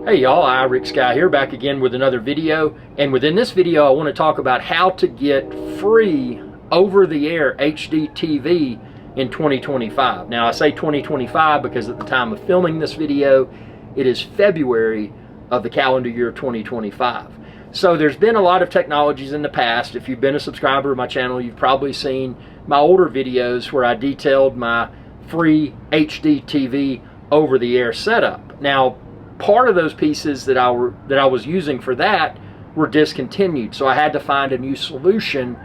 Hey y'all, Rick Sky here, back again with another video. And within this video I want to talk about how to get free over-the-air HDTV in 2025. Now I say 2025 because at the time of filming this video it is February of the calendar year 2025. So there's been a lot of technologies in the past. If you've been a subscriber of my channel, you've probably seen my older videos where I detailed my free HDTV over-the-air setup. Now part of those pieces that I was using for that were discontinued, so I had to find a new solution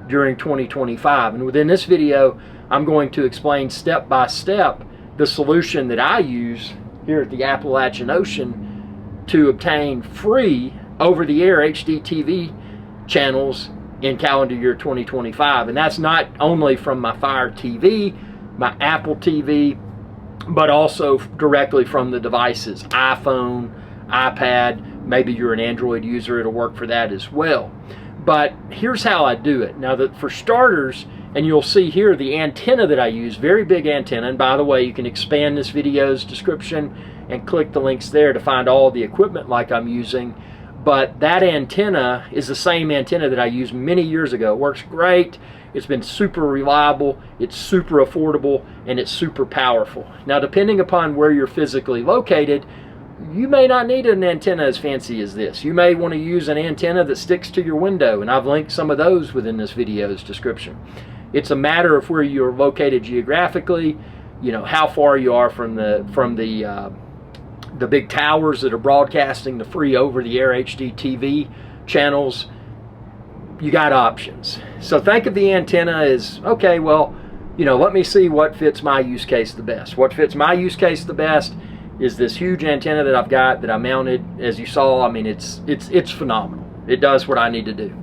during 2025. And within this video I'm going to explain step by step the solution that I use here at the Appalachian Ocean to obtain free over-the-air HDTV channels in calendar year 2025. And that's not only from my Fire TV, my Apple TV, but also directly from the devices, iPhone, iPad. Maybe you're an Android user, it'll work for that as well. But here's how I do it. Now, for starters, and you'll see here the antenna that I use, very big antenna. And by the way, you can expand this video's description and click the links there to find all the equipment like I'm using. But that antenna is the same antenna that I used many years ago. It works great. It's been super reliable, it's super affordable, and it's super powerful. Now, depending upon where you're physically located, you may not need an antenna as fancy as this. You may want to use an antenna that sticks to your window, and I've linked some of those within this video's description. It's a matter of where you're located geographically, you know, how far you are from the big towers that are broadcasting the free over-the-air HDTV channels. You got options. So think of the antenna as, okay, well, you know, let me see what fits my use case the best. What fits my use case the best is this huge antenna that I've got that I mounted. As you saw, I mean, it's phenomenal. It does what I need to do.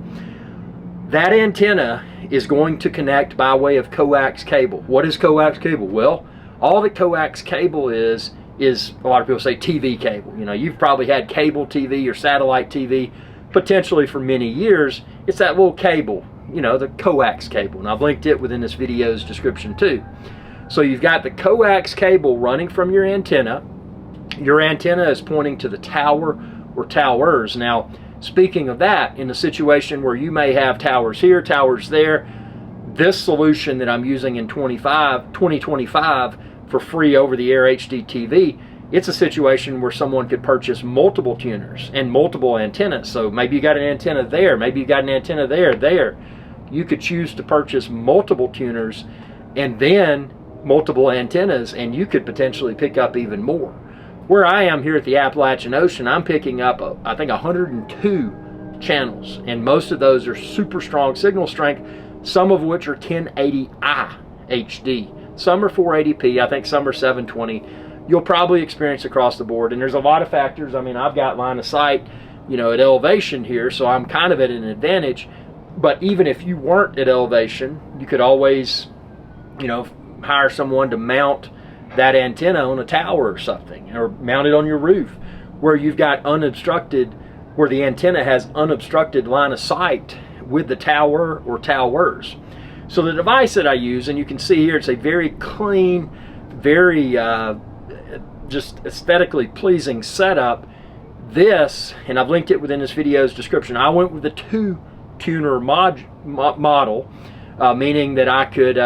That antenna is going to connect by way of coax cable. What is coax cable? Well, all that coax cable is a lot of people say TV cable. You know, you've probably had cable TV or satellite TV potentially for many years. It's that little cable, you know, the coax cable, and I've linked it within this video's description too. So you've got the coax cable running from your antenna. Your antenna is pointing to the tower or towers. Now, speaking of that, in a situation where you may have towers here, towers there, this solution that I'm using in 2025 for free over-the-air HDTV, it's a situation where someone could purchase multiple tuners and multiple antennas. So maybe you got an antenna there, maybe you got an antenna there. You could choose to purchase multiple tuners and then multiple antennas, and you could potentially pick up even more. Where I am here at the Appalachian Ocean, I'm picking up, I think, 102 channels, and most of those are super strong signal strength, some of which are 1080i HD. Some are 480p, I think some are 720. You'll probably experience across the board, and there's a lot of factors. I mean, I've got line of sight, you know, at elevation here, so I'm kind of at an advantage. But even if you weren't at elevation, you could always, you know, hire someone to mount that antenna on a tower or something, or mount it on your roof where you've got unobstructed, where the antenna has unobstructed line of sight with the tower or towers. So the device that I use, and you can see here, it's a very clean, very just aesthetically pleasing setup. This, and I've linked it within this video's description, I went with the 2-tuner model, meaning that I could,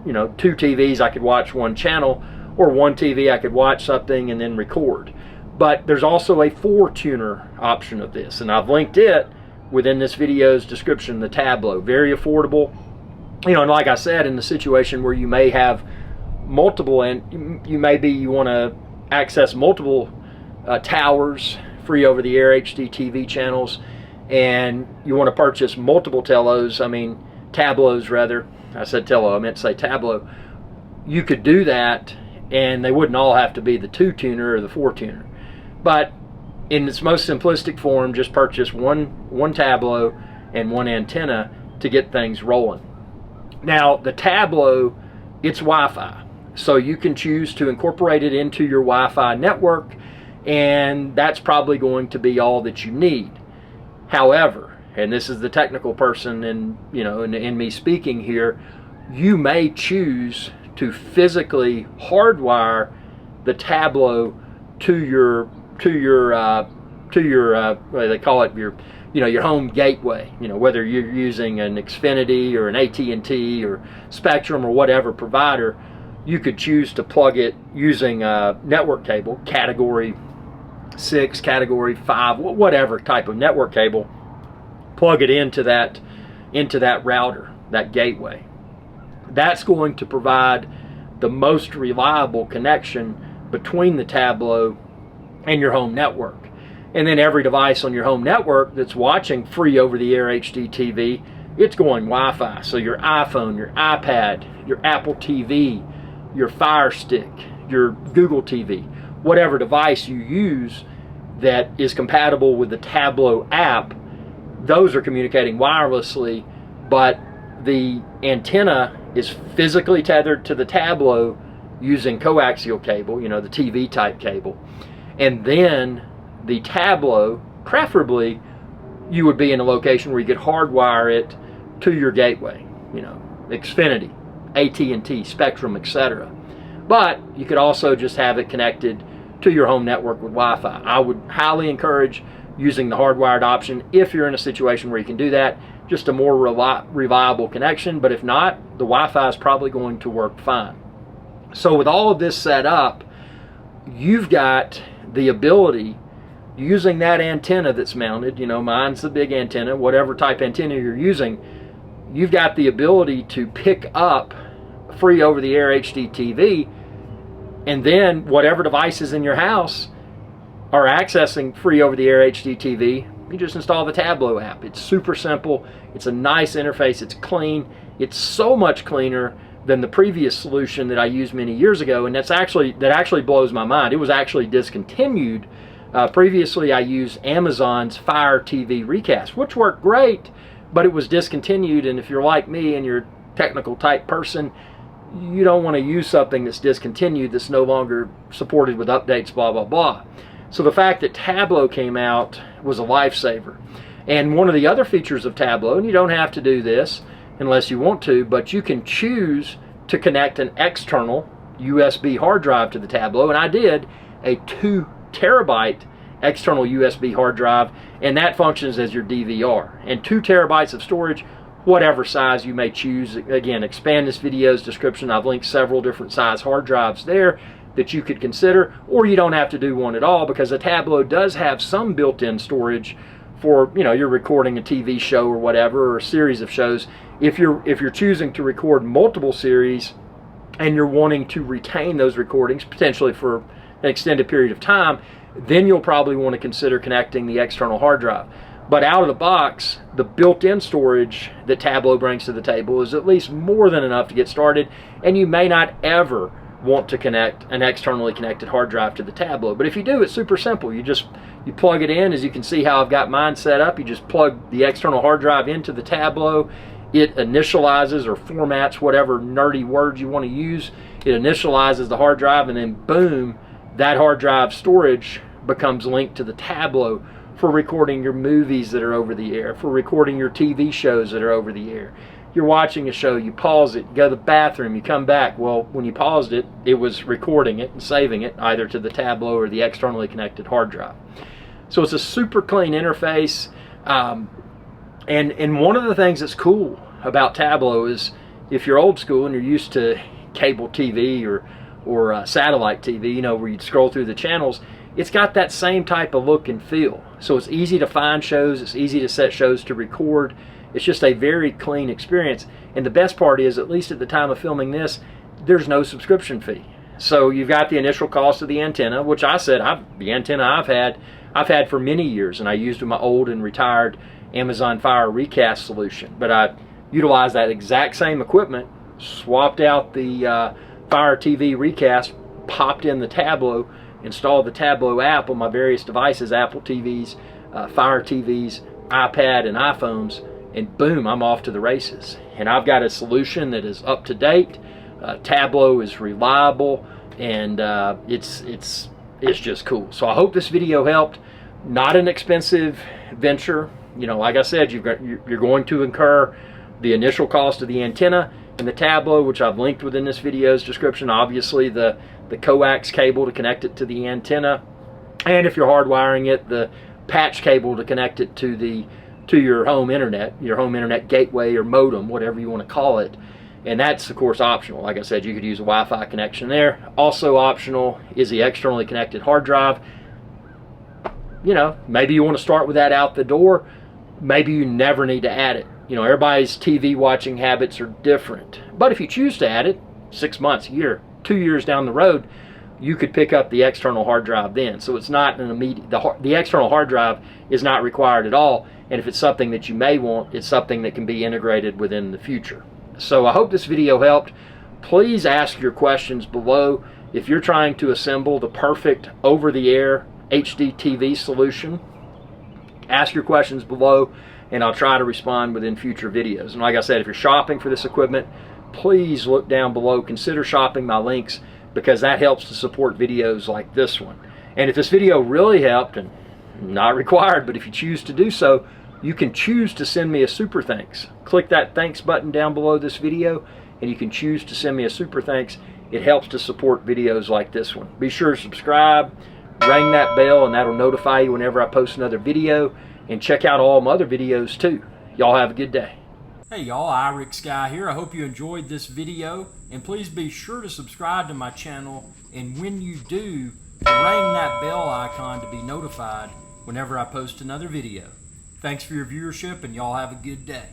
you know, 2 TVs, I could watch one channel, or 1 TV I could watch something and then record. But there's also a 4-tuner option of this, and I've linked it within this video's description, the Tableau. Very affordable. You know, and like I said, in the situation where you may have multiple, and you want to access multiple towers, free over-the-air HDTV channels, and you want to purchase multiple tableaus rather. I said Tello, I meant to say Tableau. You could do that, and they wouldn't all have to be the 2-tuner or the 4-tuner. But in its most simplistic form, just purchase one Tableau and one antenna to get things rolling. Now, the Tableau, it's Wi-Fi. So you can choose to incorporate it into your Wi-Fi network, and that's probably going to be all that you need. However, and this is the technical person in me speaking here, you may choose to physically hardwire the Tableau to to your what they call it, your home gateway. Whether you're using an Xfinity or an AT&T or Spectrum or whatever provider, you could choose to plug it using a network cable, category 6, category 5, whatever type of network cable. Plug it into that router, that gateway. That's going to provide the most reliable connection between the Tablo and your home network. And then every device on your home network that's watching free over-the-air HDTV, it's going Wi-Fi. So your iPhone, your iPad, your Apple TV, your Fire Stick, your Google TV, whatever device you use that is compatible with the Tablo app, those are communicating wirelessly, but the antenna is physically tethered to the Tablo using coaxial cable, the TV type cable. And then the Tablo, preferably, you would be in a location where you could hardwire it to your gateway, Xfinity, AT&T, Spectrum, etc. But you could also just have it connected to your home network with Wi-Fi. I would highly encourage using the hardwired option if you're in a situation where you can do that. Just a more reliable connection, but if not, the Wi-Fi is probably going to work fine. So with all of this set up, you've got the ability, using that antenna that's mounted, mine's the big antenna, whatever type antenna you're using, you've got the ability to pick up free over-the-air HDTV, and then whatever devices in your house are accessing free over-the-air HDTV, you just install the Tablo app. It's super simple. It's a nice interface. It's clean. It's so much cleaner than the previous solution that I used many years ago, and that actually blows my mind. It was actually discontinued. Previously, I used Amazon's Fire TV Recast, which worked great, but it was discontinued. And if you're like me and you're a technical type person, you don't want to use something that's discontinued, that's no longer supported with updates, blah, blah, blah. So the fact that Tablo came out was a lifesaver. And one of the other features of Tablo, and you don't have to do this unless you want to, but you can choose to connect an external USB hard drive to the Tablo, and I did a 2 terabyte external USB hard drive, and that functions as your DVR. And 2 terabytes of storage, whatever size you may choose. Again, expand this video's description. I've linked several different size hard drives there that you could consider, or you don't have to do one at all, because a Tablo does have some built-in storage for, you're recording a TV show or whatever, or a series of shows. If you're choosing to record multiple series and you're wanting to retain those recordings potentially for an extended period of time, then you'll probably want to consider connecting the external hard drive. But out of the box, the built-in storage that Tablo brings to the table is at least more than enough to get started, and you may not ever want to connect an externally connected hard drive to the Tablo. But if you do, it's super simple. You plug it in. As you can see how I've got mine set up, you just plug the external hard drive into the Tablo. It initializes or formats, whatever nerdy word you want to use. It initializes the hard drive, and then boom, that hard drive storage becomes linked to the Tablo for recording your movies that are over the air, for recording your TV shows that are over the air. You're watching a show, you pause it, you go to the bathroom, you come back. Well, when you paused it, it was recording it and saving it either to the Tablo or the externally connected hard drive. So it's a super clean interface. And one of the things that's cool about Tablo is if you're old school and you're used to cable TV or satellite TV, where you'd scroll through the channels, it's got that same type of look and feel. So it's easy to find shows, it's easy to set shows to record. It's just a very clean experience. And the best part is, at least at the time of filming this, there's no subscription fee. So you've got the initial cost of the antenna, which I said, the antenna I've had for many years, and I used my old and retired Amazon Fire Recast solution. But I utilized that exact same equipment, swapped out the Fire TV Recast, popped in the Tablo, installed the Tablo app on my various devices, Apple TVs, Fire TVs, iPad, and iPhones, and boom, I'm off to the races. And I've got a solution that is up to date. Tablo is reliable, and it's just cool. So I hope this video helped. Not an expensive venture. Like I said, you're going to incur the initial cost of the antenna and the Tablo, which I've linked within this video's description. Obviously, the coax cable to connect it to the antenna, And if you're hardwiring it, the patch cable to connect it to your home internet gateway or modem, whatever you want to call it. And that's of course optional. Like I said, you could use a Wi-Fi connection there. Also optional is the externally connected hard drive. You know, maybe you want to start with that out the door. Maybe you never need to add it. You know, everybody's TV watching habits are different. But if you choose to add it, 6 months, a year, 2 years down the road, you could pick up the external hard drive then. So it's not an immediate, the external hard drive is not required at all. And if it's something that you may want, it's something that can be integrated within the future. So I hope this video helped. Please ask your questions below. If you're trying to assemble the perfect over-the-air HDTV solution, ask your questions below and I'll try to respond within future videos. And like I said, if you're shopping for this equipment, please look down below. Consider shopping my links, because that helps to support videos like this one. And if this video really helped, and not required, but if you choose to do so, you can choose to send me a super thanks. Click that thanks button down below this video and you can choose to send me a super thanks. It helps to support videos like this one. Be sure to subscribe, ring that bell, and that'll notify you whenever I post another video. And check out all my other videos too. Y'all have a good day. Hey y'all, iRick Guy here. I hope you enjoyed this video, and please be sure to subscribe to my channel, and when you do, ring that bell icon to be notified whenever I post another video. Thanks for your viewership, and y'all have a good day.